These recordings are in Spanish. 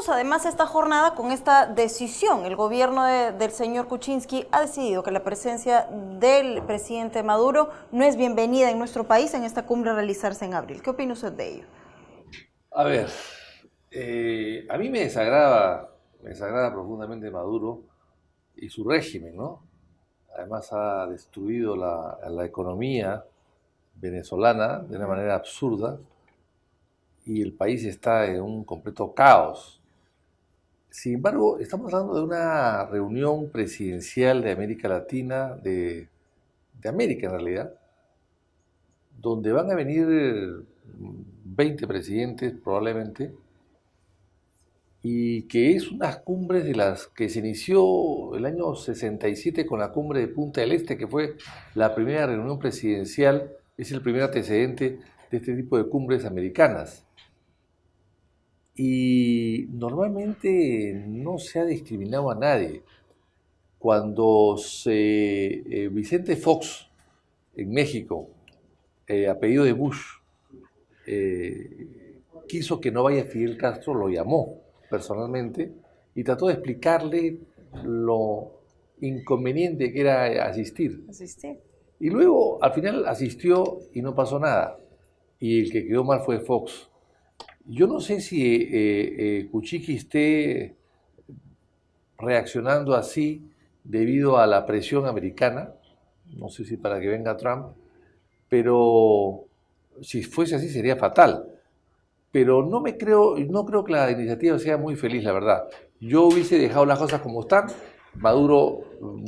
Abrimos además esta jornada con esta decisión. El gobierno del señor Kuczynski ha decidido que la presencia del presidente Maduro no es bienvenida en nuestro país en esta cumbre a realizarse en abril. ¿Qué opina usted de ello? A ver, a mí me desagrada profundamente Maduro y su régimen, ¿no? Además ha destruido la economía venezolana de una manera absurda y el país está en un completo caos. Sin embargo, estamos hablando de una reunión presidencial de América Latina, de América en realidad, donde van a venir 20 presidentes probablemente, y que es unas cumbres de las que se inició el año 67 con la cumbre de Punta del Este, que fue la primera reunión presidencial, es el primer antecedente de este tipo de cumbres americanas. Y normalmente no se ha discriminado a nadie. Cuando Vicente Fox en México, a pedido de Bush, quiso que no vaya Fidel Castro, lo llamó personalmente y trató de explicarle lo inconveniente que era asistir. Y luego al final asistió y no pasó nada. Y el que quedó mal fue Fox. Yo no sé si Kuczynski esté reaccionando así debido a la presión americana, no sé si para que venga Trump, pero si fuese así sería fatal. Pero no creo que la iniciativa sea muy feliz, la verdad. Yo hubiese dejado las cosas como están. Maduro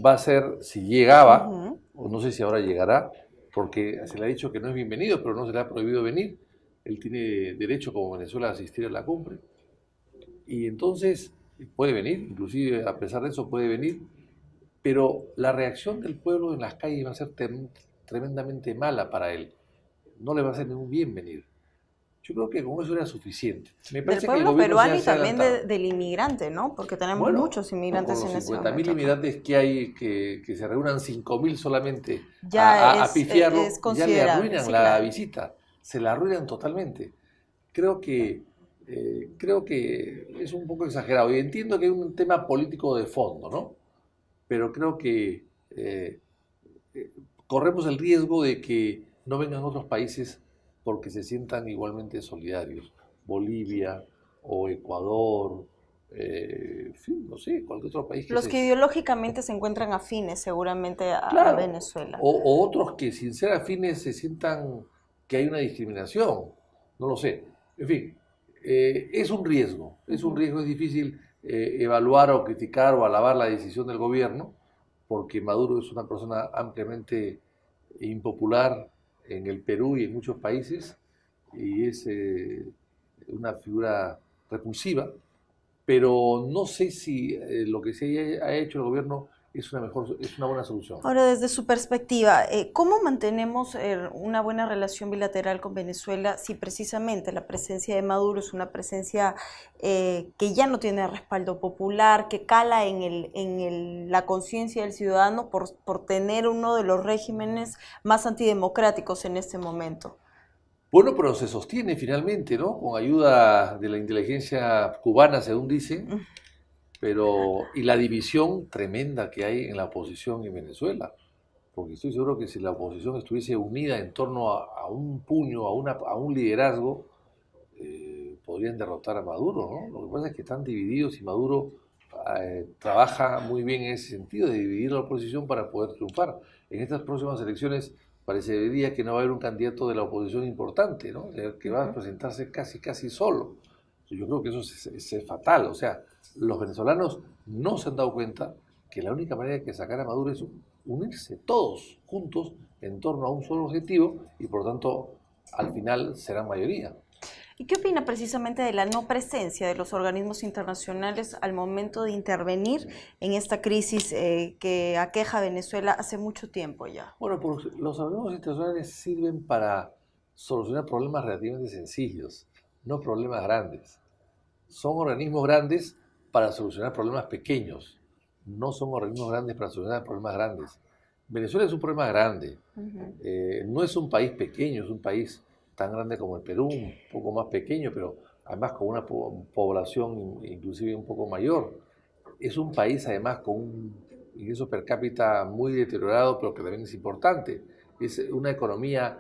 va a ser, si llegaba, o no sé si ahora llegará, porque se le ha dicho que no es bienvenido, pero no se le ha prohibido venir. Él tiene derecho, como Venezuela, a asistir a la cumbre. Y entonces puede venir, inclusive a pesar de eso puede venir, pero la reacción del pueblo en las calles va a ser tremendamente mala para él. No le va a hacer ningún bien venir. Yo creo que con eso era suficiente. Me parece del pueblo peruano y también del inmigrante, ¿no? Porque tenemos muchos inmigrantes en ese momento. 50.000 inmigrantes que hay, que se reúnan 5.000 solamente a pifiarlo, ya le arruinan la visita. Se la arruinan totalmente. Creo que es un poco exagerado. Y entiendo que hay un tema político de fondo, ¿no? Pero creo que corremos el riesgo de que no vengan otros países porque se sientan igualmente solidarios. Bolivia o Ecuador, en fin, no sé, cualquier otro país. Los que ideológicamente se encuentran afines seguramente a Venezuela. O otros que sin ser afines se sientan que hay una discriminación, no lo sé. En fin, es un riesgo, es difícil evaluar o criticar o alabar la decisión del gobierno, porque Maduro es una persona ampliamente impopular en el Perú y en muchos países, y es una figura repulsiva, pero no sé si lo que se ha hecho el gobierno es una buena solución. Ahora, desde su perspectiva, ¿cómo mantenemos una buena relación bilateral con Venezuela si precisamente la presencia de Maduro es una presencia que ya no tiene respaldo popular, que cala en la conciencia del ciudadano por tener uno de los regímenes más antidemocráticos en este momento? Bueno, pero se sostiene finalmente, ¿no? Con ayuda de la inteligencia cubana, según dicen, y la división tremenda que hay en la oposición en Venezuela, porque estoy seguro que si la oposición estuviese unida en torno a un puño, a un liderazgo, podrían derrotar a Maduro, ¿no? Lo que pasa es que están divididos y Maduro trabaja muy bien en ese sentido, de dividir la oposición para poder triunfar. En estas próximas elecciones parecería que no va a haber un candidato de la oposición importante, ¿no? Que va a presentarse casi solo. Yo creo que eso es fatal. O sea, los venezolanos no se han dado cuenta que la única manera de sacar a Maduro es unirse todos juntos en torno a un solo objetivo y por tanto al final serán mayoría. ¿Y qué opina precisamente de la no presencia de los organismos internacionales al momento de intervenir en esta crisis que aqueja a Venezuela hace mucho tiempo ya? Bueno, pues los organismos internacionales sirven para solucionar problemas relativamente sencillos, no problemas grandes. Son organismos grandes para solucionar problemas pequeños, no son organismos grandes para solucionar problemas grandes. Venezuela es un problema grande, no es un país pequeño, es un país tan grande como el Perú, un poco más pequeño, pero además con una población inclusive un poco mayor. Es un país además con un ingreso per cápita muy deteriorado, pero que también es importante. Es una economía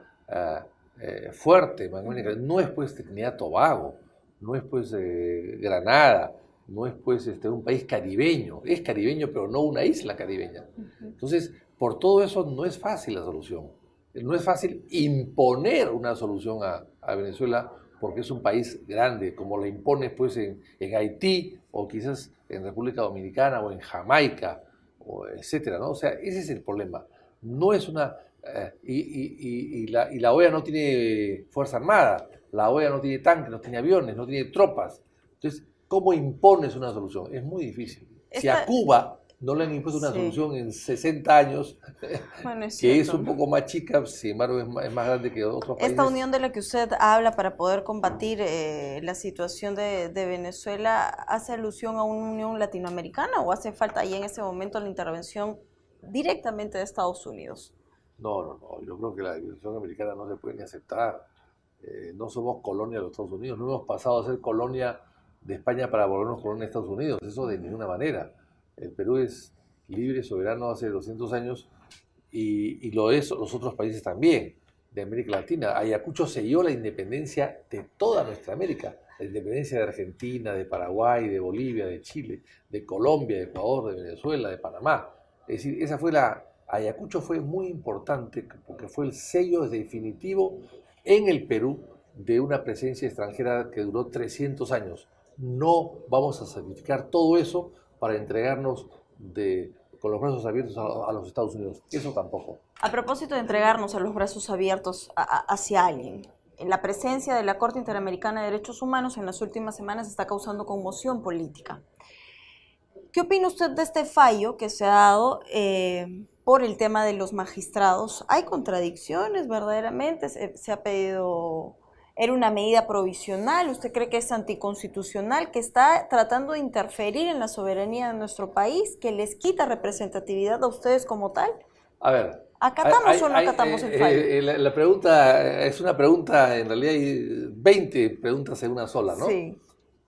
fuerte, magnífica. No es pues Trinidad y Tobago, no es pues Granada, no es pues un país caribeño. Es caribeño, pero no una isla caribeña. Entonces, por todo eso no es fácil la solución. No es fácil imponer una solución a Venezuela porque es un país grande, como la impone pues en Haití o quizás en República Dominicana o en Jamaica, o etcétera, ¿no? O sea, ese es el problema. No es una... y la OEA no tiene fuerza armada, la OEA no tiene tanques, no tiene aviones, no tiene tropas. Entonces, ¿cómo impones una solución? Es muy difícil. Si a Cuba no le han impuesto una solución en 60 años, bueno, es que es un poco más chica, sin embargo es más grande que otros países. Esta unión de la que usted habla para poder combatir la situación de Venezuela, ¿hace alusión a una unión latinoamericana o hace falta ahí en ese momento la intervención directamente de Estados Unidos? No, yo creo que la división americana no se puede ni aceptar. No somos colonia de los Estados Unidos, no hemos pasado a ser colonia de España para volvernos colonia de Estados Unidos, eso de ninguna manera. El Perú es libre, soberano hace 200 años y lo es los otros países también de América Latina. Ayacucho selló la independencia de toda nuestra América, la independencia de Argentina, de Paraguay, de Bolivia, de Chile, de Colombia, de Ecuador, de Venezuela, de Panamá. Es decir, Ayacucho fue muy importante porque fue el sello definitivo en el Perú de una presencia extranjera que duró 300 años. No vamos a sacrificar todo eso para entregarnos con los brazos abiertos a los Estados Unidos. Eso tampoco. A propósito de entregarnos a los brazos abiertos hacia alguien, la presencia de la Corte Interamericana de Derechos Humanos en las últimas semanas está causando conmoción política. ¿Qué opina usted de este fallo que se ha dado por el tema de los magistrados? ¿Hay contradicciones verdaderamente? Se ha pedido... ¿Era una medida provisional? ¿Usted cree que es anticonstitucional, que está tratando de interferir en la soberanía de nuestro país, que les quita representatividad a ustedes como tal? A ver. ¿Acatamos o no acatamos el fallo? La pregunta es una pregunta, en realidad hay 20 preguntas en una sola, ¿no? Sí.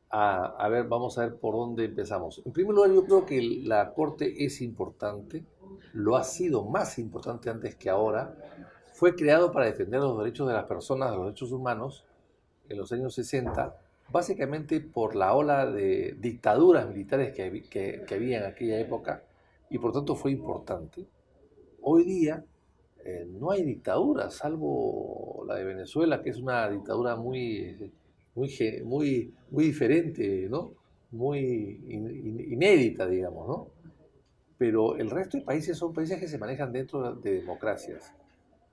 A ver, vamos a ver por dónde empezamos. En primer lugar, yo creo que la Corte es importante, lo ha sido más importante antes que ahora. Fue creado para defender los derechos de las personas, los derechos humanos, en los años 60, básicamente por la ola de dictaduras militares que había en aquella época, y por tanto fue importante. Hoy día no hay dictaduras, salvo la de Venezuela, que es una dictadura muy diferente, ¿no? Muy inédita, digamos, ¿no? Pero el resto de países son países que se manejan dentro de democracias,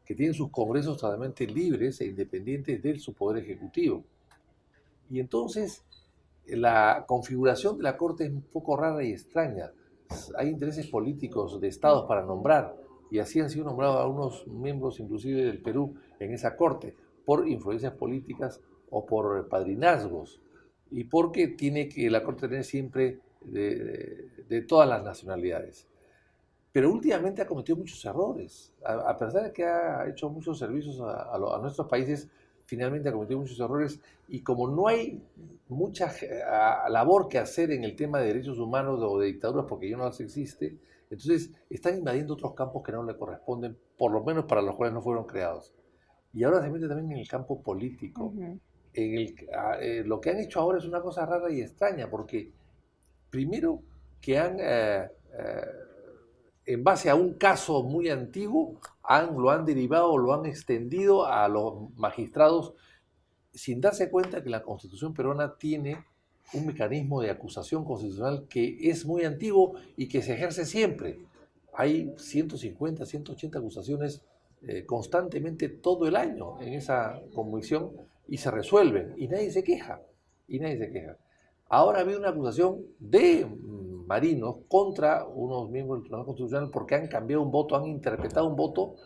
que tienen sus congresos totalmente libres e independientes de su poder ejecutivo. Y entonces la configuración de la Corte es un poco rara y extraña. Hay intereses políticos de estados para nombrar, y así han sido nombrados algunos miembros inclusive del Perú en esa Corte, por influencias políticas o por padrinazgos, y porque tiene que la Corte tener siempre de todas las nacionalidades. Pero últimamente ha cometido muchos errores. A pesar de que ha hecho muchos servicios a nuestros países, finalmente ha cometido muchos errores, y como no hay mucha labor que hacer en el tema de derechos humanos o de dictaduras, porque ya no las existe, entonces están invadiendo otros campos que no le corresponden, por lo menos para los cuales no fueron creados. Y ahora se mete también en el campo político. Lo que han hecho ahora es una cosa rara y extraña, porque primero que en base a un caso muy antiguo, lo han derivado, lo han extendido a los magistrados, sin darse cuenta que la Constitución peruana tiene un mecanismo de acusación constitucional que es muy antiguo y que se ejerce siempre. Hay 150, 180 acusaciones constantemente todo el año en esa convicción, y se resuelven, y nadie se queja, Ahora ha habido una acusación de marinos contra unos miembros del Tribunal Constitucional porque han cambiado un voto, han interpretado un voto,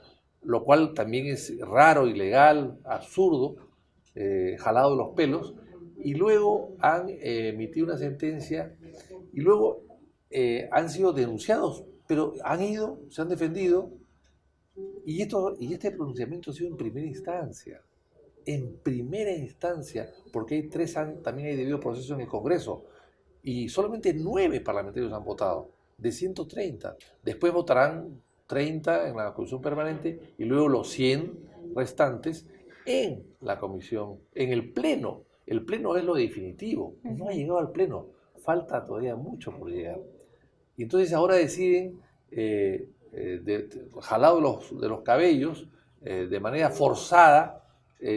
lo cual también es raro, ilegal, absurdo, jalado de los pelos, y luego han emitido una sentencia, y luego han sido denunciados, pero se han defendido, y este pronunciamiento ha sido en primera instancia. en primera instancia, porque hay 3 años, también hay debido proceso en el Congreso, y solamente 9 parlamentarios han votado, de 130. Después votarán 30 en la comisión permanente y luego los 100 restantes en la comisión, en el pleno. El pleno es lo definitivo, no ha llegado al pleno, falta todavía mucho por llegar. Y entonces ahora deciden, jalado de los cabellos, de manera forzada,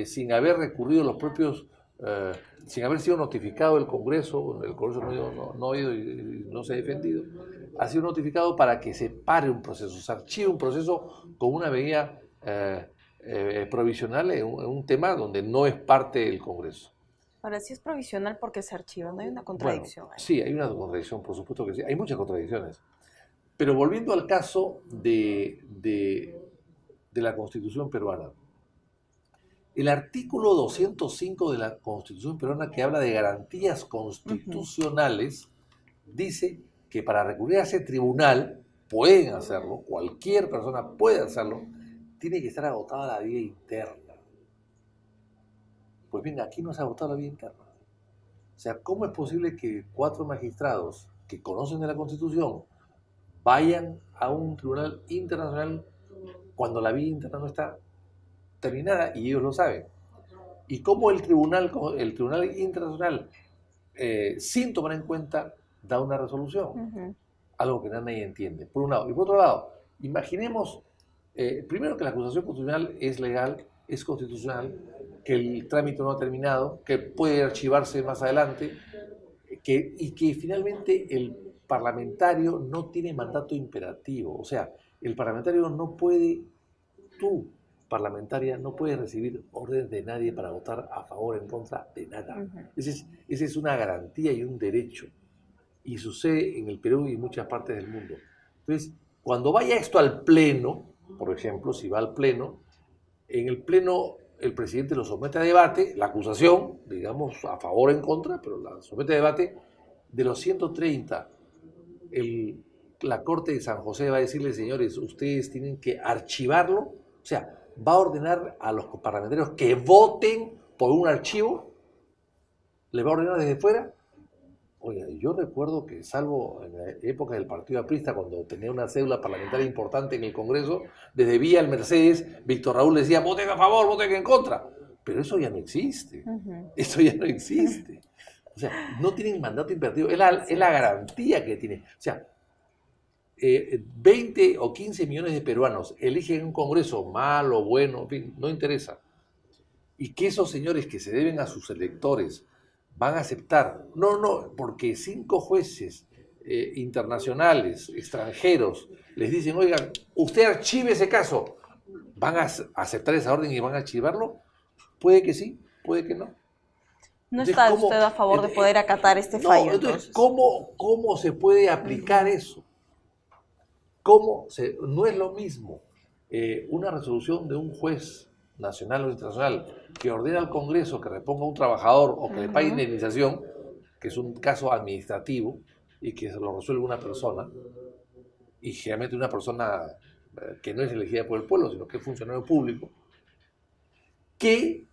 sin haber recurrido los propios, sin haber sido notificado el Congreso no ha ido y no se ha defendido, ha sido notificado para que se pare un proceso, se archive un proceso con una medida provisional en un tema donde no es parte del Congreso. Ahora, sí es provisional porque se archiva, no hay una contradicción. Bueno, sí, hay una contradicción, por supuesto que sí, hay muchas contradicciones. Pero volviendo al caso de la Constitución peruana, el artículo 205 de la Constitución peruana, que habla de garantías constitucionales, dice que para recurrir a ese tribunal, pueden hacerlo, cualquier persona puede hacerlo, tiene que estar agotada la vía interna. Pues bien, aquí no se ha agotado la vía interna. O sea, ¿cómo es posible que 4 magistrados que conocen de la Constitución vayan a un tribunal internacional cuando la vía interna no está terminada y ellos lo saben? Y cómo el tribunal internacional, sin tomar en cuenta, da una resolución, algo que nadie entiende, por un lado. Y por otro lado, imaginemos, primero, que la acusación constitucional es legal, es constitucional, que el trámite no ha terminado, que puede archivarse más adelante, y que finalmente el parlamentario no tiene mandato imperativo. O sea, el parlamentario no puede, tú, parlamentaria, no puedes recibir órdenes de nadie para votar a favor o en contra de nada. Esa es una garantía y un derecho. Y sucede en el Perú y en muchas partes del mundo. Entonces, cuando vaya esto al Pleno, por ejemplo, si va al Pleno, en el Pleno el presidente lo somete a debate, la acusación, digamos, a favor o en contra, pero la somete a debate. De los 130, la Corte de San José va a decirle, señores, ustedes tienen que archivarlo, o sea, va a ordenar a los parlamentarios que voten por un archivo, le va a ordenar desde fuera. Oiga, yo recuerdo que, salvo en la época del Partido Aprista, cuando tenía una cédula parlamentaria importante en el Congreso, desde Vía al Mercedes, Víctor Raúl decía, voten a favor, voten en contra. Pero eso ya no existe. Eso ya no existe. O sea, no tienen mandato imperativo. Es la garantía que tiene. O sea, 20 o 15 millones de peruanos eligen un Congreso malo, bueno, en fin, no interesa. Y que esos señores que se deben a sus electores van a aceptar, no, porque 5 jueces internacionales, extranjeros, les dicen, oigan, usted archive ese caso, ¿van a aceptar esa orden y van a archivarlo? Puede que sí, puede que no. ¿No entonces, está usted a favor de poder acatar este fallo? Entonces, ¿cómo se puede aplicar eso? No es lo mismo una resolución de un juez nacional o internacional que ordena al Congreso que reponga a un trabajador o que le pague indemnización, que es un caso administrativo y que se lo resuelve una persona, y generalmente una persona que no es elegida por el pueblo, sino que es funcionario público, que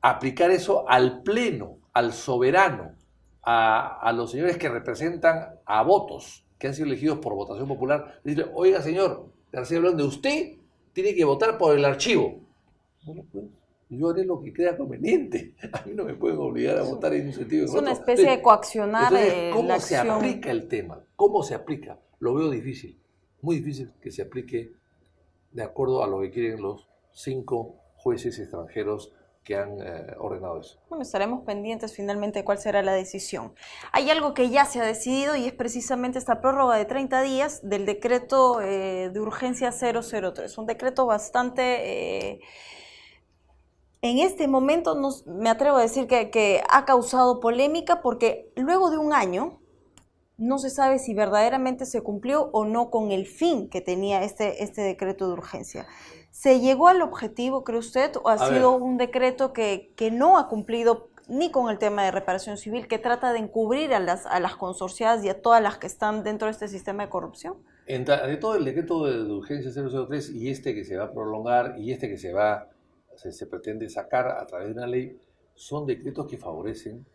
aplicar eso al pleno, al soberano, a los señores que representan a votos, que han sido elegidos por votación popular, decirle, oiga señor García Blonde, usted tiene que votar por el archivo. Bueno, pues, yo haré lo que crea conveniente. A mí no me pueden obligar a votar en un sentido. Es una especie de coaccionar ¿cómo se aplica el tema? ¿Cómo se aplica? Lo veo difícil, muy difícil que se aplique de acuerdo a lo que quieren los 5 jueces extranjeros que han ordenado eso. Bueno, estaremos pendientes finalmente de cuál será la decisión. Hay algo que ya se ha decidido y es precisamente esta prórroga de 30 días del decreto de urgencia 003, un decreto bastante... en este momento me atrevo a decir que ha causado polémica porque luego de un año no se sabe si verdaderamente se cumplió o no con el fin que tenía este decreto de urgencia. ¿Se llegó al objetivo, cree usted, o ha sido un decreto que no ha cumplido ni con el tema de reparación civil, que trata de encubrir a las consorciadas y a todas las que están dentro de este sistema de corrupción? De todo el decreto de urgencia 003 y este que se va a prolongar y este que se va se pretende sacar a través de una ley son decretos que favorecen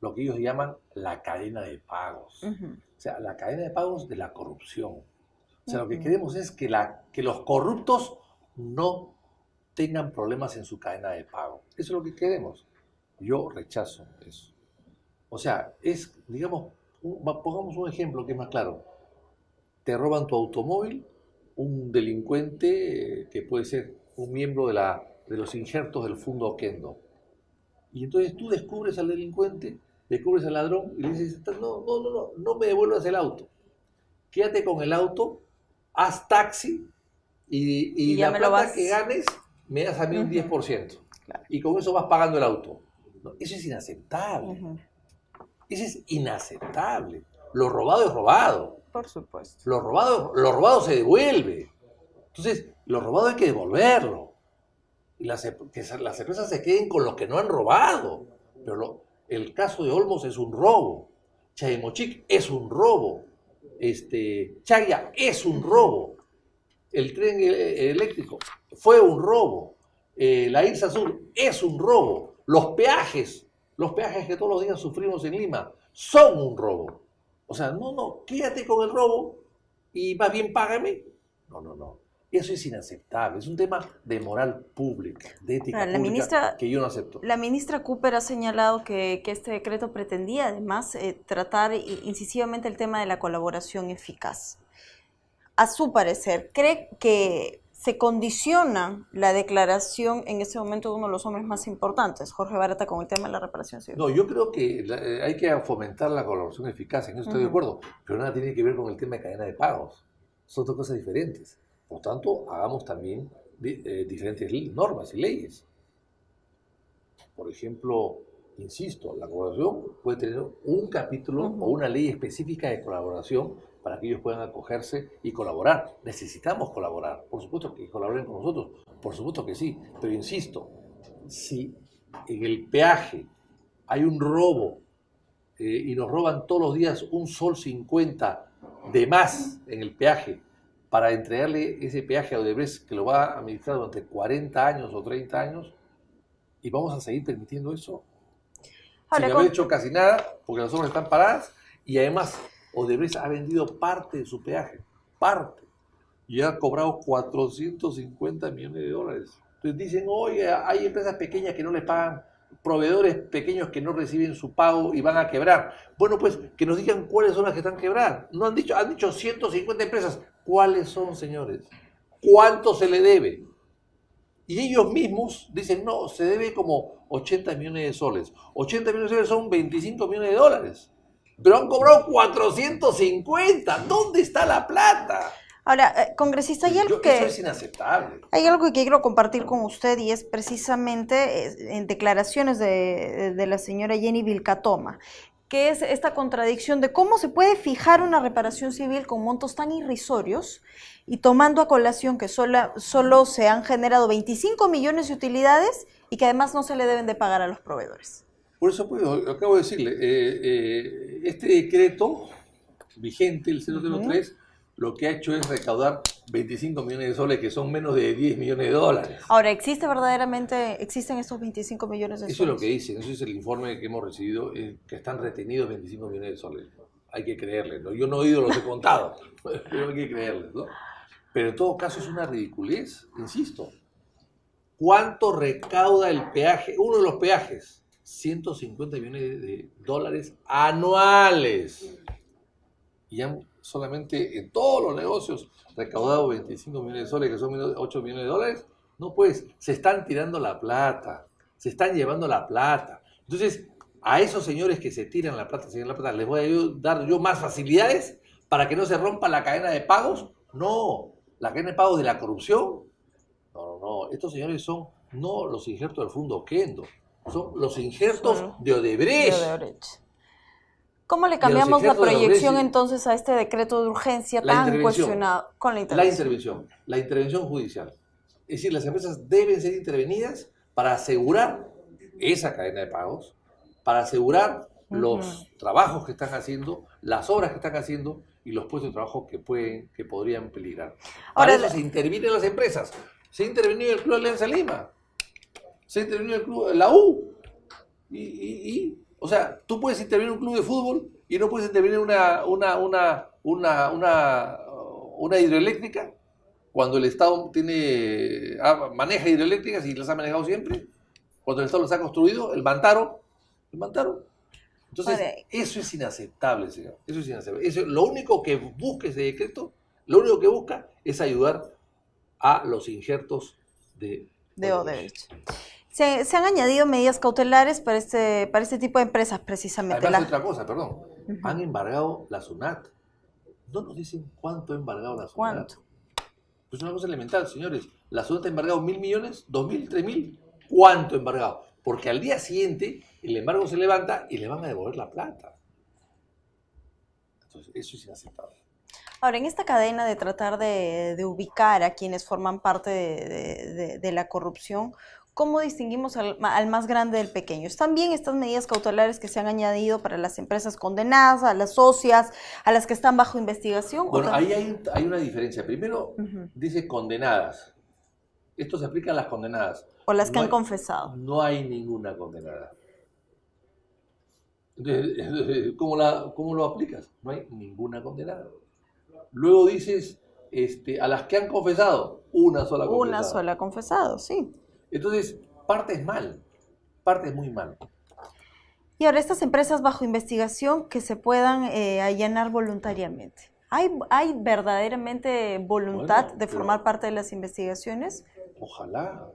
lo que ellos llaman la cadena de pagos. O sea, la cadena de pagos de la corrupción. O sea, lo que queremos es que los corruptos no tengan problemas en su cadena de pago. Eso es lo que queremos. Yo rechazo eso. O sea, digamos, pongamos un ejemplo que es más claro. Te roban tu automóvil, un delincuente que puede ser un miembro de los injertos del Fondo Oquendo. Y entonces tú descubres al delincuente, descubres al ladrón y le dices, no me devuelvas el auto. Quédate con el auto, haz taxi y la plata que ganes me das a mí un 10%. Claro. Y con eso vas pagando el auto. No, eso es inaceptable. Eso es inaceptable. Lo robado es robado. Por supuesto. Lo robado se devuelve. Entonces, lo robado hay que devolverlo. Y que las empresas se queden con lo que no han robado. Pero el caso de Olmos es un robo. Chaimochic es un robo. Chaya es un robo. El tren eléctrico fue un robo. La Irsa Sur es un robo. Los peajes que todos los días sufrimos en Lima, son un robo. O sea, quédate con el robo y más bien págame. No. Eso es inaceptable. Es un tema de moral pública, de ética pública, que yo no acepto. La ministra Cooper ha señalado que este decreto pretendía, además, tratar incisivamente el tema de la colaboración eficaz. A su parecer, ¿cree que se condiciona la declaración en ese momento de uno de los hombres más importantes, Jorge Barata, con el tema de la reparación civil? No, yo creo que hay que fomentar la colaboración eficaz, en eso estoy de acuerdo, pero nada tiene que ver con el tema de cadena de pagos. Son dos cosas diferentes. Por tanto, hagamos también diferentes normas y leyes. Por ejemplo, insisto, la colaboración puede tener un capítulo o una ley específica de colaboración para que ellos puedan acogerse y colaborar. Necesitamos colaborar, por supuesto que colaboren con nosotros, por supuesto que sí, pero insisto, si en el peaje hay un robo y nos roban todos los días un sol 50 de más en el peaje para entregarle ese peaje a Odebrecht que lo va a administrar durante 40 años o 30 años, y vamos a seguir permitiendo eso. Sin haber hecho casi nada, porque las obras están paradas, y además Odebrecht ha vendido parte de su peaje, parte, y ha cobrado 450 millones de dólares. Entonces dicen, oye, hay empresas pequeñas que no les pagan, proveedores pequeños que no reciben su pago y van a quebrar. Bueno, pues que nos digan cuáles son las que están quebradas. No han dicho 150 empresas. ¿Cuáles son, señores? ¿Cuánto se le debe? Y ellos mismos dicen, no, se debe como 80 millones de soles. 80 millones de soles son 25 millones de dólares. Pero han cobrado 450. ¿Dónde está la plata? Ahora, congresista, hay algo eso es inaceptable. Hay algo que quiero compartir con usted y es precisamente en declaraciones de la señora Jenny Vilcatoma, que es esta contradicción de cómo se puede fijar una reparación civil con montos tan irrisorios y tomando a colación que solo se han generado 25 millones de utilidades y que además no se le deben de pagar a los proveedores. Por eso, pues, acabo de decirle, este decreto vigente, el 003, lo que ha hecho es recaudar 25 millones de soles, que son menos de 10 millones de dólares. Ahora, ¿existen estos 25 millones de soles? Eso es lo que dicen, eso es el informe que hemos recibido, que están retenidos 25 millones de soles. Hay que creerles, ¿no? Yo no he oído, los he contado, pero hay que creerles, ¿no? Pero en todo caso es una ridiculez, insisto. ¿Cuánto recauda el peaje? Uno de los peajes, 150 millones de dólares anuales. Y han solamente en todos los negocios recaudado 25 millones de soles, que son 8 millones de dólares. No, pues, se están tirando la plata, se están llevando la plata. Entonces, a esos señores que se tiran la plata, les voy a dar yo más facilidades para que no se rompa la cadena de pagos. No, la cadena de pagos de la corrupción. No, estos señores son no los injertos del Fondo Oquendo, son los injertos de Odebrecht. ¿Cómo le cambiamos la proyección entonces a este decreto de urgencia tan cuestionado con la intervención? La intervención judicial. Es decir, las empresas deben ser intervenidas para asegurar esa cadena de pagos, para asegurar los trabajos que están haciendo, las obras que están haciendo y los puestos de trabajo que podrían peligrar. Para eso se intervienen las empresas. Se ha intervenido el Club Alianza Lima, Se intervino en el club, la U. O sea, tú puedes intervenir en un club de fútbol y no puedes intervenir en una hidroeléctrica cuando el Estado maneja hidroeléctricas y las ha manejado siempre. Cuando el Estado las ha construido, el Mantaro. Entonces, eso es inaceptable, señor. Eso es inaceptable. Lo único que busca ese decreto, lo único que busca es ayudar a los injertos de Odebrecht. Se han añadido medidas cautelares para este tipo de empresas, precisamente. Además, otra cosa, perdón. Han embargado la SUNAT. No nos dicen cuánto ha embargado la SUNAT. ¿Cuánto? Pues una cosa elemental, señores. La SUNAT ha embargado 1.000 millones, 2.000, 3.000. ¿Cuánto ha embargado? Porque al día siguiente el embargo se levanta y le van a devolver la plata. Entonces, eso es inaceptable. Ahora, en esta cadena de tratar de ubicar a quienes forman parte de la corrupción, ¿cómo distinguimos al más grande del pequeño? ¿Están bien estas medidas cautelares que se han añadido para las empresas condenadas, a las socias, a las que están bajo investigación? Bueno, ahí hay una diferencia. Primero, dice condenadas. Esto se aplica a las condenadas. O las que han confesado. No hay ninguna condenada. Entonces, ¿cómo lo aplicas? No hay ninguna condenada. Luego dices, a las que han confesado, una sola confesada. Una sola confesado, sí. Entonces, partes mal, partes muy mal. Y ahora, estas empresas bajo investigación que se puedan allanar voluntariamente. ¿Hay verdaderamente voluntad de formar parte de las investigaciones? Ojalá,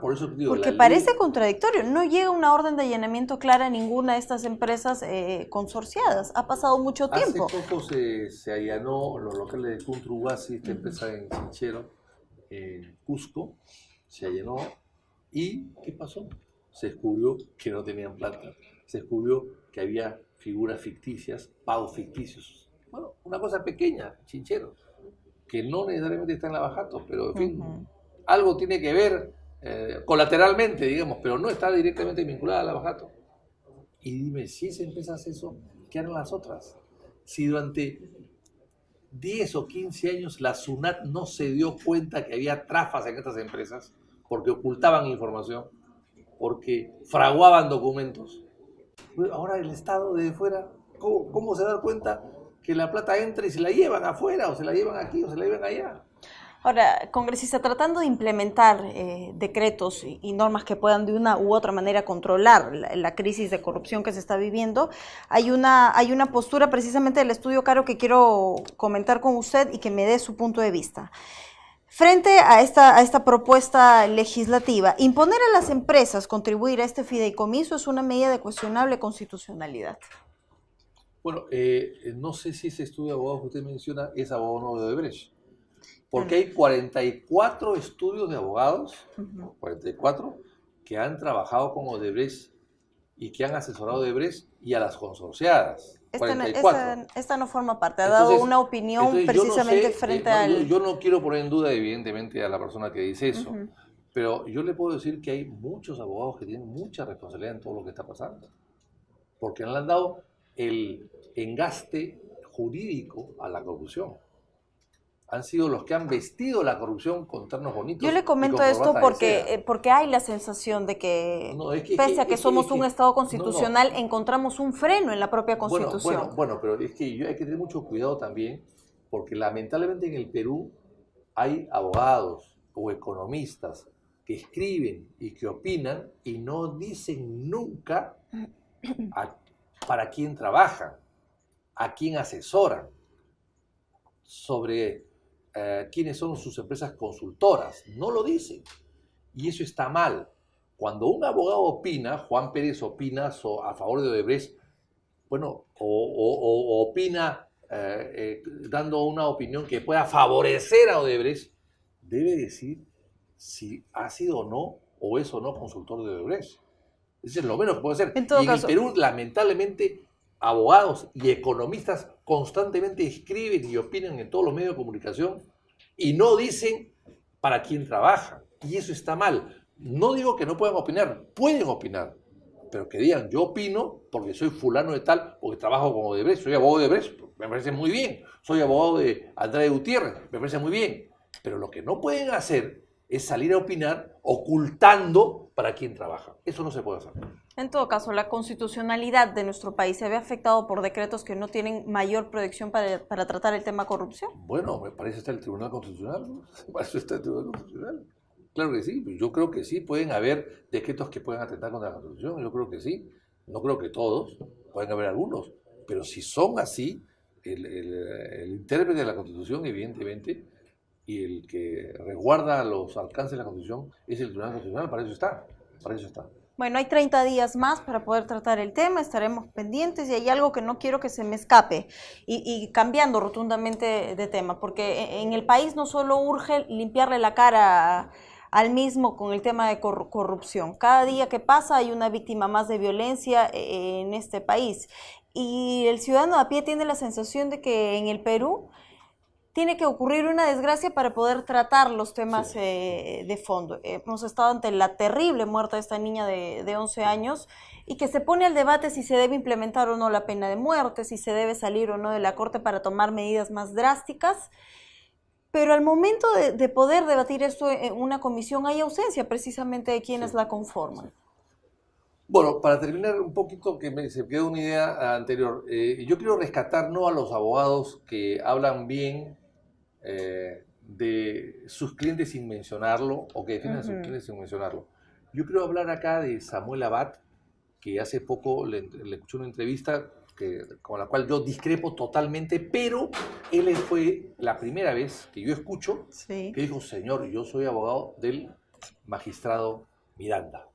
por eso digo. Porque parece contradictorio, no llega una orden de allanamiento clara a ninguna de estas empresas consorciadas, ha pasado mucho tiempo. Hace poco se allanó los locales de Cuntruguasi, esta empresa en Chinchero, en Cusco, se allanó y ¿qué pasó? Se descubrió que no tenían plata, se descubrió que había figuras ficticias, pagos ficticios. Bueno, una cosa pequeña, Chinchero, que no necesariamente está en Lavajato, pero en fin, algo tiene que ver colateralmente, digamos, pero no está directamente vinculada a Lavajato. Y dime, si esa empresa hace eso, ¿qué harán las otras? Si durante 10 o 15 años la SUNAT no se dio cuenta que había trafas en estas empresas, porque ocultaban información, porque fraguaban documentos. Ahora el Estado desde fuera, ¿cómo se da cuenta que la plata entra y se la llevan afuera, o se la llevan aquí, o se la llevan allá? Ahora, congresista, tratando de implementar decretos y normas que puedan de una u otra manera controlar la crisis de corrupción que se está viviendo, hay una postura precisamente del estudio Caro que quiero comentar con usted y que me dé su punto de vista. Frente a esta propuesta legislativa, imponer a las empresas contribuir a este fideicomiso es una medida de cuestionable constitucionalidad. Bueno, no sé si ese estudio de abogados que usted menciona es abogado nuevo de Odebrecht. Porque hay 44 estudios de abogados, 44, que han trabajado con Odebrecht y que han asesorado a Odebrecht y a las consorciadas. 44. Esta no forma parte, ha dado una opinión precisamente frente al... Yo no quiero poner en duda, evidentemente, a la persona que dice eso, pero yo le puedo decir que hay muchos abogados que tienen mucha responsabilidad en todo lo que está pasando, porque le han dado el engaste jurídico a la corrupción. Han sido los que han vestido la corrupción con ternos bonitos. Yo le comento esto porque hay la sensación de que, pese a que somos un Estado constitucional, encontramos un freno en la propia Constitución. Bueno, pero es que hay que tener mucho cuidado también, porque lamentablemente en el Perú hay abogados o economistas que escriben y que opinan y no dicen nunca para quién trabajan, a quién asesoran, sobre quiénes son sus empresas consultoras. No lo dicen. Y eso está mal. Cuando un abogado opina, Juan Pérez opina a favor de Odebrecht, bueno, o opina dando una opinión que pueda favorecer a Odebrecht, debe decir si ha sido o no, o es o no consultor de Odebrecht. Eso es lo menos que puede ser. En el Perú, lamentablemente, abogados y economistas constantemente escriben y opinan en todos los medios de comunicación y no dicen para quién trabajan. Y eso está mal. No digo que no puedan opinar, pueden opinar, pero que digan, yo opino porque soy fulano de tal, porque trabajo con Odebrecht, soy abogado de Odebrecht, me parece muy bien. Soy abogado de Andrade Gutiérrez, me parece muy bien. Pero lo que no pueden hacer es salir a opinar ocultando para quién trabaja. Eso no se puede hacer. En todo caso, la constitucionalidad de nuestro país se ve afectado por decretos que no tienen mayor protección para tratar el tema corrupción. Bueno, me parece está el Tribunal Constitucional, ¿no? Para eso está el Tribunal Constitucional. Claro que sí, yo creo que sí, pueden haber decretos que puedan atentar contra la Constitución, yo creo que sí. No creo que todos, pueden haber algunos, pero si son así, el intérprete de la Constitución, evidentemente, y el que resguarda los alcances de la Constitución es el Tribunal Constitucional, para eso está, para eso está. Bueno, hay 30 días más para poder tratar el tema, estaremos pendientes y hay algo que no quiero que se me escape y cambiando rotundamente de tema, porque en el país no solo urge limpiarle la cara al mismo con el tema de corrupción. Cada día que pasa hay una víctima más de violencia en este país y el ciudadano a pie tiene la sensación de que en el Perú tiene que ocurrir una desgracia para poder tratar los temas de fondo. Hemos estado ante la terrible muerte de esta niña de 11 años y que se pone al debate si se debe implementar o no la pena de muerte, si se debe salir o no de la corte para tomar medidas más drásticas. Pero al momento de poder debatir esto en una comisión hay ausencia precisamente de quienes la conforman. Bueno, para terminar un poquito, se quedó una idea anterior. Yo quiero rescatar no a los abogados que hablan bien de sus clientes sin mencionarlo o que defienden a sus clientes sin mencionarlo. Yo quiero hablar acá de Samuel Abad, que hace poco le escuché una entrevista con la cual yo discrepo totalmente, pero él fue la primera vez que yo escucho que dijo, señor, yo soy abogado del magistrado Miranda.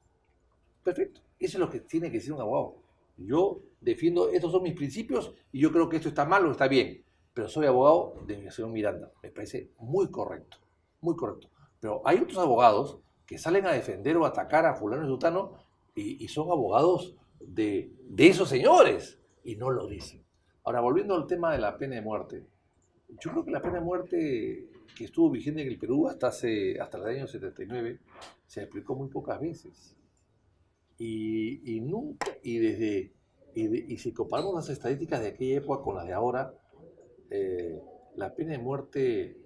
Perfecto, eso es lo que tiene que decir un abogado. Yo defiendo, estos son mis principios y yo creo que esto está mal o está bien, pero soy abogado del señor Miranda. Me parece muy correcto, muy correcto. Pero hay otros abogados que salen a defender o atacar a fulano y sutano y son abogados de esos señores y no lo dicen. Ahora, volviendo al tema de la pena de muerte, yo creo que la pena de muerte que estuvo vigente en el Perú hasta el año 79 se aplicó muy pocas veces. Y nunca, y si comparamos las estadísticas de aquella época con las de ahora, la pena de muerte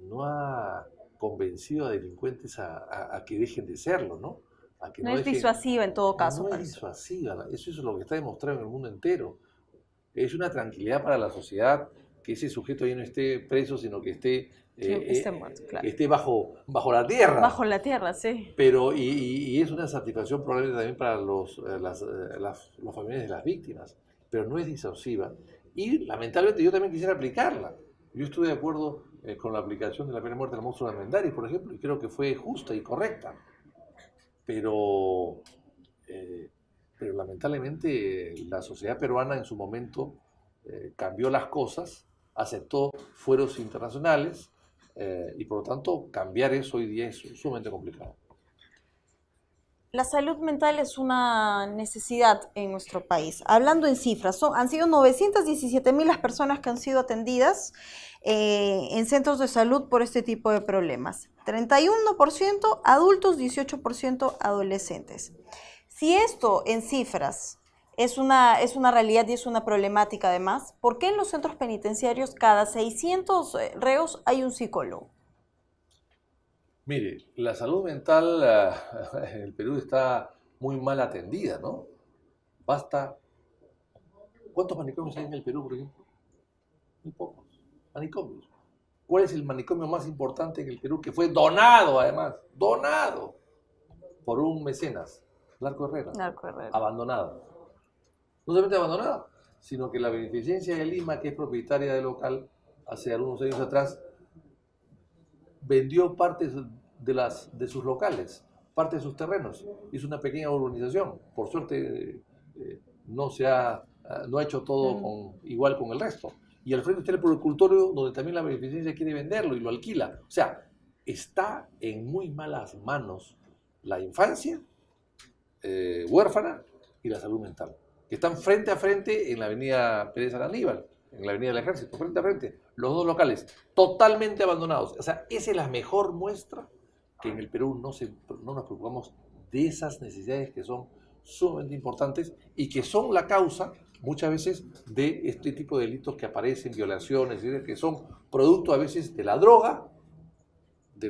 no ha convencido a delincuentes a que dejen de serlo, ¿no? A que no es disuasiva en todo caso. No es disuasiva, eso es lo que está demostrado en el mundo entero. Es una tranquilidad para la sociedad que ese sujeto ya no esté preso, sino que esté muerto, claro. Esté bajo la tierra. Bajo la tierra, sí. Pero, y es una satisfacción probablemente también para los familiares de las víctimas, pero no es disuasiva. Y lamentablemente yo también quisiera aplicarla. Yo estuve de acuerdo con la aplicación de la pena de muerte en la Monstruo de Armendáriz, por ejemplo, y creo que fue justa y correcta. Pero lamentablemente la sociedad peruana en su momento cambió las cosas, aceptó fueros internacionales, y por lo tanto cambiar eso hoy día es sumamente complicado. La salud mental es una necesidad en nuestro país. Hablando en cifras, han sido 917,000 las personas que han sido atendidas en centros de salud por este tipo de problemas. 31% adultos, 18% adolescentes. Si esto en cifras es una realidad y es una problemática además, ¿por qué en los centros penitenciarios cada 600 reos hay un psicólogo? Mire, la salud mental en el Perú está muy mal atendida, ¿no? ¿Cuántos manicomios hay en el Perú, por ejemplo? Muy pocos manicomios. ¿Cuál es el manicomio más importante en el Perú que fue donado, además? Donado por un mecenas, Larco Herrera. Abandonado. No solamente abandonado, sino que la Beneficencia de Lima, que es propietaria del local, hace algunos años atrás, vendió partes de sus locales, parte de sus terrenos, hizo una pequeña urbanización. Por suerte no ha hecho todo igual con el resto. Y al frente está el puricultorio donde también la Beneficencia quiere venderlo y lo alquila. O sea, está en muy malas manos la infancia huérfana y la salud mental, que están frente a frente en la avenida Pérez San Aníbal, en la avenida del Ejército, frente a frente, los dos locales, totalmente abandonados. O sea, esa es la mejor muestra que en el Perú no nos preocupamos de esas necesidades que son sumamente importantes y que son la causa, muchas veces, de este tipo de delitos que aparecen, violaciones, que son producto a veces de la droga, de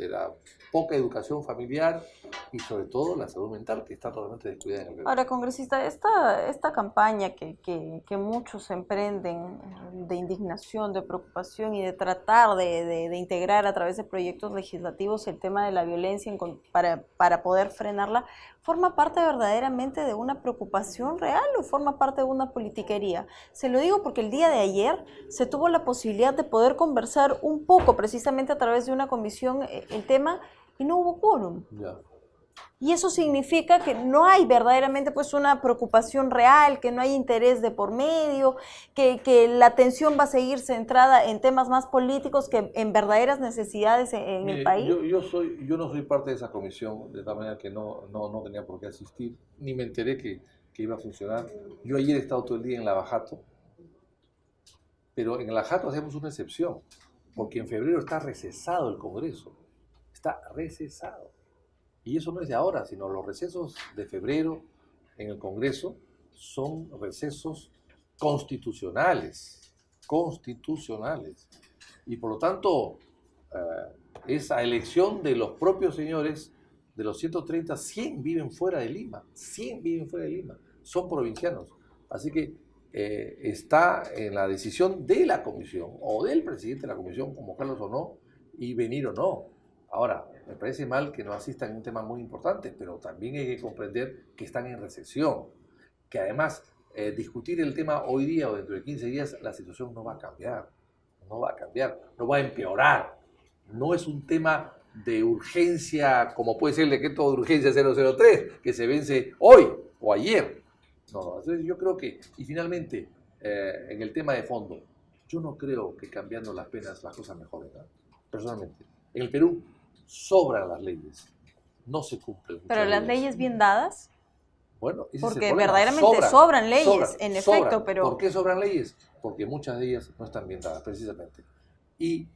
la poca educación familiar y sobre todo la salud mental, que está totalmente descuidada en el Perú. Ahora, congresista, esta campaña que muchos emprenden de indignación, de preocupación y de tratar de integrar a través de proyectos legislativos el tema de la violencia para poder frenarla, ¿forma parte verdaderamente de una preocupación real o forma parte de una politiquería? Se lo digo porque el día de ayer se tuvo la posibilidad de poder conversar un poco, precisamente a través de una comisión, el tema, y no hubo quórum. Ya. Y eso significa que no hay verdaderamente pues una preocupación real, que no hay interés de por medio, que la atención va a seguir centrada en temas más políticos que en verdaderas necesidades en el país. Yo no soy parte de esa comisión, de tal manera que no tenía por qué asistir, ni me enteré que iba a funcionar. Yo ayer he estado todo el día en Lavajato, pero en Lavajato hacemos una excepción, porque en febrero está recesado el Congreso, está recesado. Y eso no es de ahora, sino los recesos de febrero en el Congreso son recesos constitucionales. Y por lo tanto, esa elección de los propios señores, de los 130, 100 viven fuera de Lima. 100 viven fuera de Lima. Son provincianos. Así que está en la decisión de la comisión o del presidente de la comisión, convocarlos o no, y venir o no. Ahora, me parece mal que no asistan en un tema muy importante, pero también hay que comprender que están en recesión, que además discutir el tema hoy día o dentro de 15 días, la situación no va a cambiar, no va a empeorar. No es un tema de urgencia como puede ser el decreto de urgencia 003, que se vence hoy o ayer. No, entonces yo creo que, y finalmente, en el tema de fondo, yo no creo que cambiando las penas las cosas mejoren, ¿no? Personalmente. En el Perú sobran las leyes, no se cumplen. Pero las leyes bien dadas, bueno, ese porque es el problema. verdaderamente sobran leyes, en efecto, pero... ¿Por qué sobran leyes? Porque muchas de ellas no están bien dadas, precisamente. Y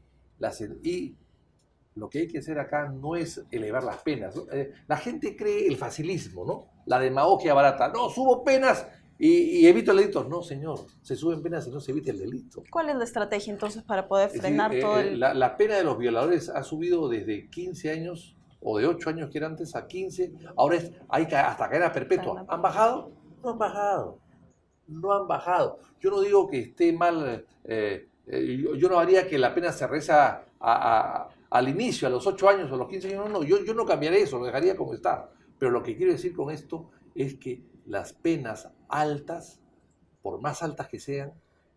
lo que hay que hacer acá no es elevar las penas, ¿no? La gente cree el facilismo, ¿no? La demagogia barata. No, subo penas y evito el delito. No, señor, se suben penas y no se evita el delito. ¿Cuál es la estrategia entonces para poder frenar todo el...? La pena de los violadores ha subido desde 15 años o de 8 años que era antes a 15. Ahora hay hasta cadena perpetua. ¿Han bajado? No han bajado. No han bajado. Yo no digo que esté mal. Yo no haría que la pena se reza al inicio, a los 8 años o a los 15 años. No, yo no cambiaría eso, lo dejaría como está. Pero lo que quiero decir con esto es que las penas altas, por más altas que sean,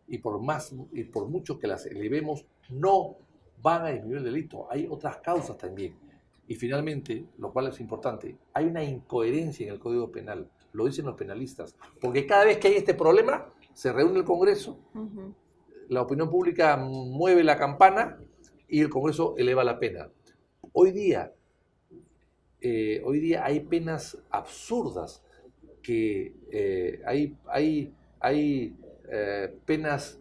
y por mucho que las elevemos, no van a disminuir el delito. Hay otras causas también. Y finalmente, lo cual es importante, hay una incoherencia en el Código Penal. Lo dicen los penalistas. Porque cada vez que hay este problema, se reúne el Congreso, la opinión pública mueve la campana y el Congreso eleva la pena. Hoy día hay penas absurdas, que hay penas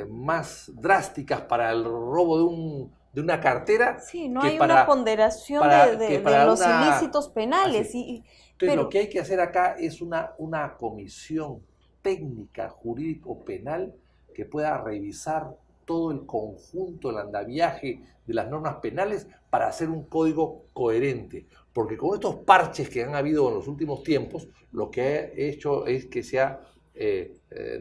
más drásticas para el robo de una cartera. Sí, no hay una ponderación de los ilícitos penales. Entonces, lo que hay que hacer acá es una comisión técnica, jurídico-penal, que pueda revisar todo el conjunto, el andamiaje de las normas penales para hacer un código coherente. Porque con estos parches que han habido en los últimos tiempos, lo que ha hecho es que se ha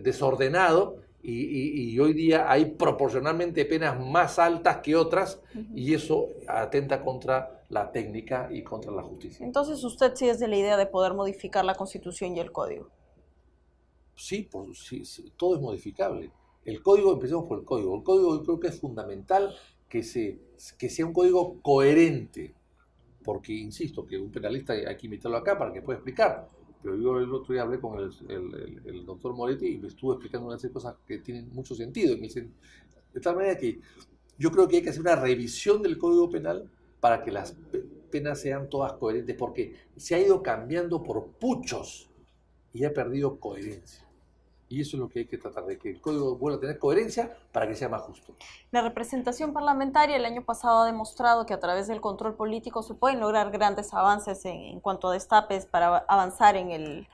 desordenado y hoy día hay proporcionalmente penas más altas que otras y eso atenta contra la técnica y contra la justicia. Entonces usted sí es de la idea de poder modificar la Constitución y el Código. Sí, todo es modificable. El código, empecemos por el código. El código yo creo que es fundamental que sea un código coherente, porque insisto que un penalista hay que invitarlo acá para que pueda explicar. Pero yo el otro día hablé con el doctor Moretti y me estuvo explicando unas cosas que tienen mucho sentido. De tal manera que yo creo que hay que hacer una revisión del Código Penal para que las penas sean todas coherentes, porque se ha ido cambiando por puchos y ha perdido coherencia. Y eso es lo que hay que tratar, de que el código vuelva a tener coherencia para que sea más justo. La representación parlamentaria el año pasado ha demostrado que a través del control político se pueden lograr grandes avances en cuanto a destapes para avanzar en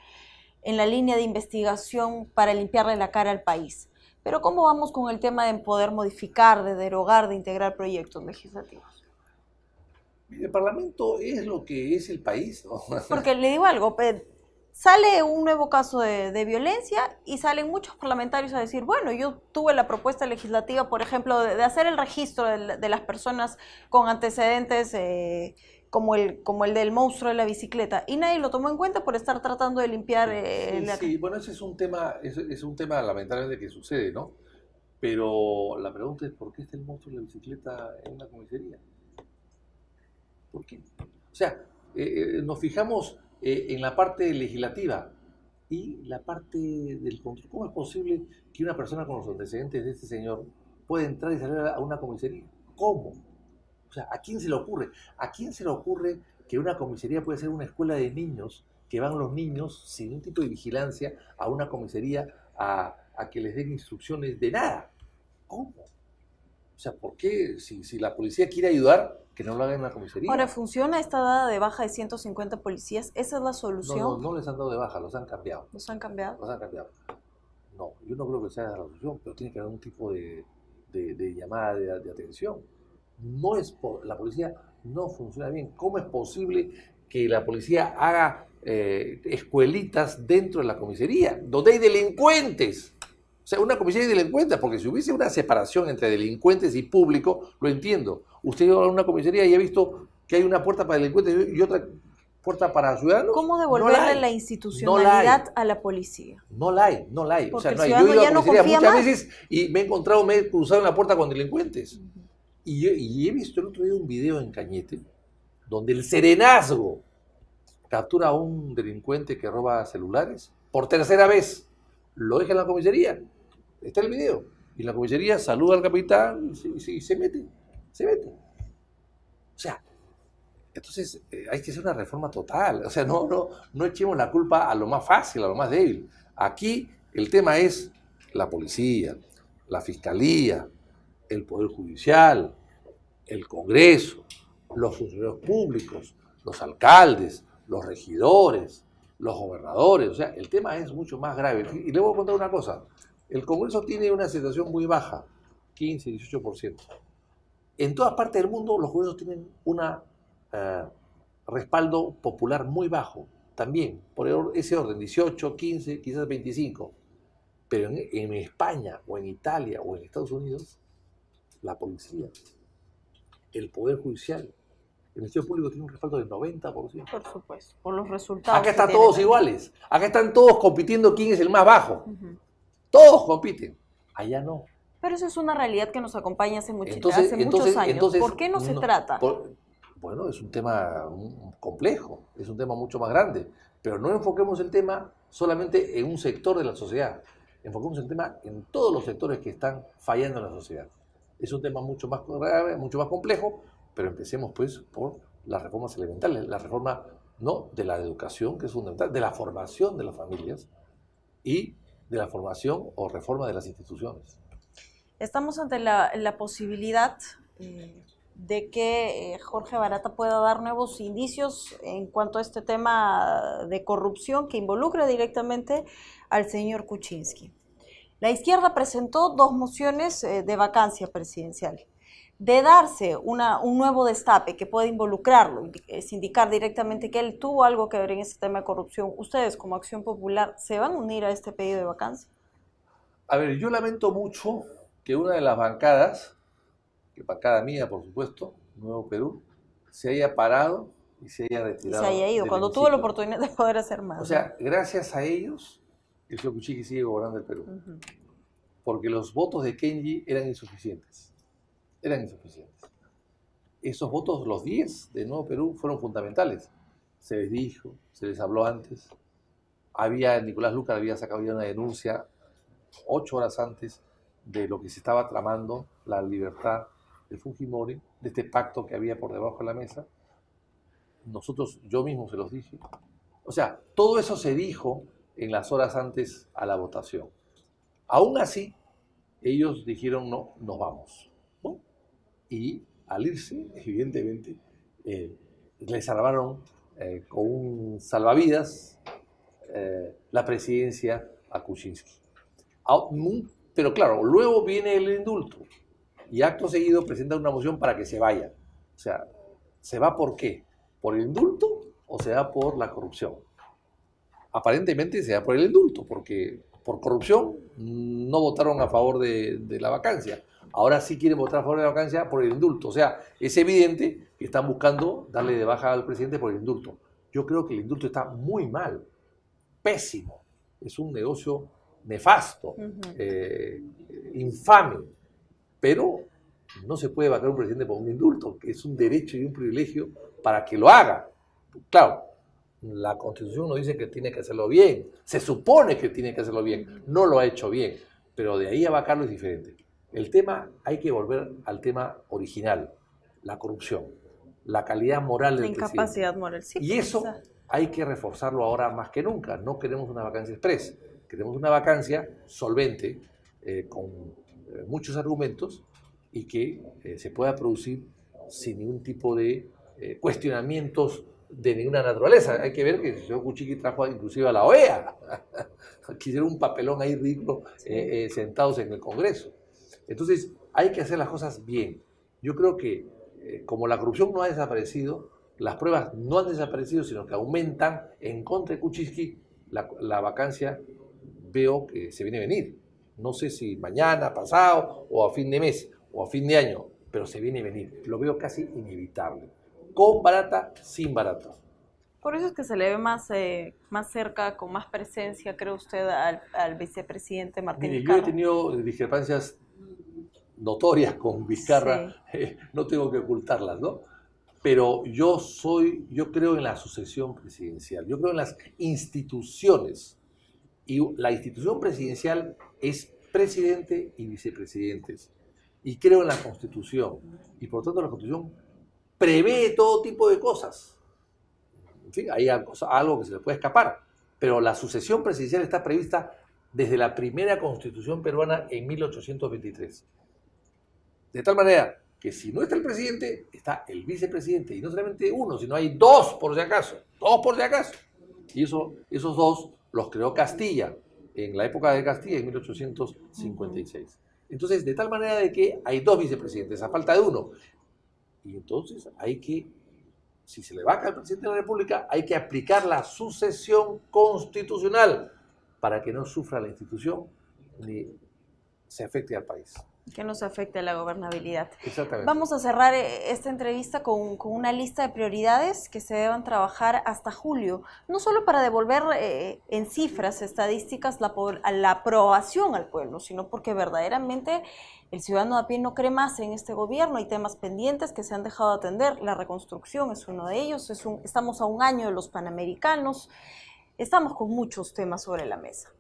la línea de investigación para limpiarle la cara al país. Pero ¿cómo vamos con el tema de poder modificar, de derogar, de integrar proyectos legislativos? El Parlamento es lo que es el país, ¿no? Porque le digo algo, sale un nuevo caso de violencia y salen muchos parlamentarios a decir, bueno, yo tuve la propuesta legislativa, por ejemplo, de hacer el registro de las personas con antecedentes como el del monstruo de la bicicleta, y nadie lo tomó en cuenta por estar tratando de limpiar Sí, bueno, ese es un tema lamentablemente que sucede, ¿no? Pero la pregunta es, ¿por qué está el monstruo de la bicicleta en una comisaría? ¿Por qué? O sea, nos fijamos en la parte legislativa y la parte del control. ¿Cómo es posible que una persona con los antecedentes de este señor pueda entrar y salir a una comisaría? ¿Cómo? O sea, ¿a quién se le ocurre? ¿A quién se le ocurre que una comisaría puede ser una escuela de niños, que van los niños sin un tipo de vigilancia a una comisaría a que les den instrucciones de nada? ¿Cómo? O sea, ¿por qué? Si la policía quiere ayudar, que no lo haga en la comisaría. Ahora, ¿funciona esta dada de baja de 150 policías? ¿Esa es la No, solución? no les han dado de baja, los han cambiado. ¿Los han cambiado? Los han cambiado. No, yo no creo que sea la solución, pero tiene que haber un tipo de llamada de atención. No es la policía no funciona bien. ¿Cómo es posible que la policía haga escuelitas dentro de la comisaría, donde hay delincuentes? O sea, una comisaría de delincuentes, porque si hubiese una separación entre delincuentes y público, lo entiendo. Usted va a una comisaría y ha visto que hay una puerta para delincuentes y otra puerta para ciudadanos. ¿Cómo devolverle la institucionalidad a la policía? No la hay, no la hay. Porque o sea, no el hay. Yo he ido a ciudadano ya no comisaría confía muchas más. veces y me he cruzado en la puerta con delincuentes. Y he visto el otro día un video en Cañete donde el serenazgo captura a un delincuente que roba celulares por tercera vez. Lo deja en la comisaría. Está el video. Y la comisaría saluda al capitán y se mete. Se mete. O sea, entonces hay que hacer una reforma total. O sea, no echemos la culpa a lo más fácil, a lo más débil. Aquí el tema es la policía, la fiscalía, el Poder Judicial, el Congreso, los funcionarios públicos, los alcaldes, los regidores, los gobernadores. O sea, el tema es mucho más grave. Y le voy a contar una cosa. El Congreso tiene una aceptación muy baja, 15, 18%. En todas partes del mundo los congresos tienen un respaldo popular muy bajo, también, por ese orden, 18, 15, quizás 25. Pero en España, o en Italia, o en Estados Unidos, la policía, el Poder Judicial, el Ministerio Público tiene un respaldo del 90%. Por supuesto, por los resultados. Acá están todos iguales. Acá están todos compitiendo quién es el más bajo. Todos compiten. Allá no. Pero eso es una realidad que nos acompaña hace muchos años. ¿Por qué no se trata? Bueno, es un tema complejo, es un tema mucho más grande. Pero no enfoquemos el tema solamente en un sector de la sociedad. Enfoquemos el tema en todos los sectores que están fallando en la sociedad. Es un tema mucho más grave, mucho más complejo, pero empecemos pues por las reformas elementales, la reforma no de la educación, que es fundamental, de la formación de las familias y de la formación o reforma de las instituciones. Estamos ante la posibilidad de que Jorge Barata pueda dar nuevos indicios en cuanto a este tema de corrupción que involucra directamente al señor Kuczynski. La izquierda presentó 2 mociones de vacancia presidencial. De darse un nuevo destape que pueda involucrarlo, indicar directamente que él tuvo algo que ver en este tema de corrupción, ¿ustedes como Acción Popular se van a unir a este pedido de vacancia? A ver, yo lamento mucho que una de las bancadas, que bancada mía por supuesto, Nuevo Perú, se haya parado y se haya retirado. Y se haya ido, cuando tuvo la oportunidad de poder hacer más. O sea, gracias a ellos, el señor Kuczynski sigue gobernando el Perú. Porque los votos de Kenji eran insuficientes. Eran insuficientes. Esos votos, los 10 de Nuevo Perú, fueron fundamentales. Se les dijo, se les habló antes. Nicolás Lucar había sacado ya una denuncia 8 horas antes de lo que se estaba tramando, la libertad de Fujimori, de este pacto que había por debajo de la mesa. Yo mismo se los dije. O sea, todo eso se dijo en las horas antes a la votación. Aún así, ellos dijeron no, nos vamos, ¿no? Y al irse, evidentemente, le salvaron con un salvavidas la presidencia a Kuczynski. Pero claro, luego viene el indulto y acto seguido presentan una moción para que se vaya. O sea, ¿Se va por qué? ¿Por el indulto o se va por la corrupción? Aparentemente se va por el indulto, porque por corrupción no votaron a favor de la vacancia. Ahora sí quieren votar a favor de la vacancia por el indulto. O sea, es evidente que están buscando darle de baja al presidente por el indulto. Yo creo que el indulto está muy mal, pésimo. Es un negocio nefasto, infame. Pero no se puede vacar a un presidente por un indulto, que es un derecho y un privilegio para que lo haga. Claro, la Constitución nos dice que tiene que hacerlo bien, se supone que tiene que hacerlo bien, no lo ha hecho bien, pero de ahí a vacarlo es diferente. El tema, hay que volver al tema original, la corrupción, la calidad moral del presidente. La incapacidad moral, sí. Y eso hay que reforzarlo ahora más que nunca. No queremos una vacancia express, queremos una vacancia solvente, con muchos argumentos, y que se pueda producir sin ningún tipo de cuestionamientos de ninguna naturaleza. Hay que ver que el señor Kuczynski trajo inclusive a la OEA. Quisieron un papelón ahí ridículo sentados en el Congreso. Entonces, hay que hacer las cosas bien. Yo creo que como la corrupción no ha desaparecido, las pruebas no han desaparecido, sino que aumentan en contra de Kuczynski, la vacancia veo que se viene a venir. No sé si mañana, pasado, o a fin de mes, o a fin de año, pero se viene a venir. Lo veo casi inevitable. Con barata, sin barata. Por eso es que se le ve más cerca, con más presencia, cree usted, al vicepresidente Martín Vizcarra. Yo he tenido discrepancias notorias con Vizcarra, sí. No tengo que ocultarlas, ¿no? Pero yo creo en la sucesión presidencial, yo creo en las instituciones. Y la institución presidencial es presidente y vicepresidentes. Y creo en la Constitución. Y por tanto la Constitución prevé todo tipo de cosas. En fin, hay algo que se le puede escapar. Pero la sucesión presidencial está prevista desde la primera Constitución peruana en 1823. De tal manera que si no está el presidente, está el vicepresidente. Y no solamente uno, sino hay dos por si acaso. Dos por si acaso. Y esos dos los creó Castilla, en la época de Castilla, en 1856. Entonces, de tal manera de que hay dos vicepresidentes, a falta de uno. Y entonces hay que, si se le vaca al presidente de la República, hay que aplicar la sucesión constitucional para que no sufra la institución ni se afecte al país. Que no se afecte a la gobernabilidad. Exactamente. Vamos a cerrar esta entrevista con una lista de prioridades que se deban trabajar hasta julio, no solo para devolver en cifras estadísticas la aprobación al pueblo, sino porque verdaderamente el ciudadano a pie no cree más en este gobierno. Hay temas pendientes que se han dejado de atender, la reconstrucción es uno de ellos, estamos a un año de los Panamericanos, estamos con muchos temas sobre la mesa.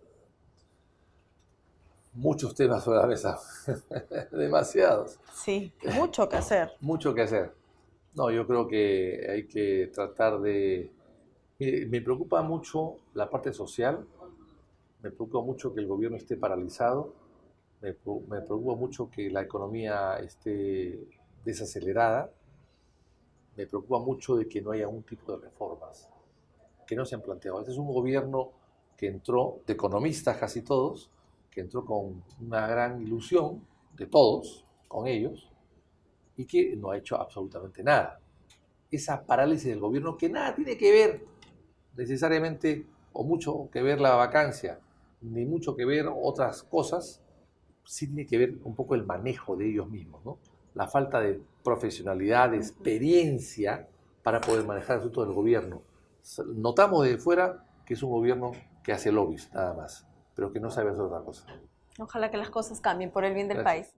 Muchos temas sobre la mesa, demasiados. Sí, mucho que hacer. Mucho que hacer. No, yo creo que hay que tratar de... Mire, me preocupa mucho la parte social, me preocupa mucho que el gobierno esté paralizado, me preocupa mucho que la economía esté desacelerada, me preocupa mucho de que no haya un tipo de reformas que no se han planteado. Este es un gobierno que entró, de economistas casi todos, que entró con una gran ilusión de todos, con ellos, y que no ha hecho absolutamente nada. Esa parálisis del gobierno que nada tiene que ver necesariamente, o mucho que ver la vacancia, ni mucho que ver otras cosas, sí tiene que ver un poco el manejo de ellos mismos, ¿no? La falta de profesionalidad, de experiencia para poder manejar el asunto del gobierno. Notamos de fuera que es un gobierno que hace lobbies, nada más, pero que no sabe hacer otra cosa. Ojalá que las cosas cambien por el bien del país.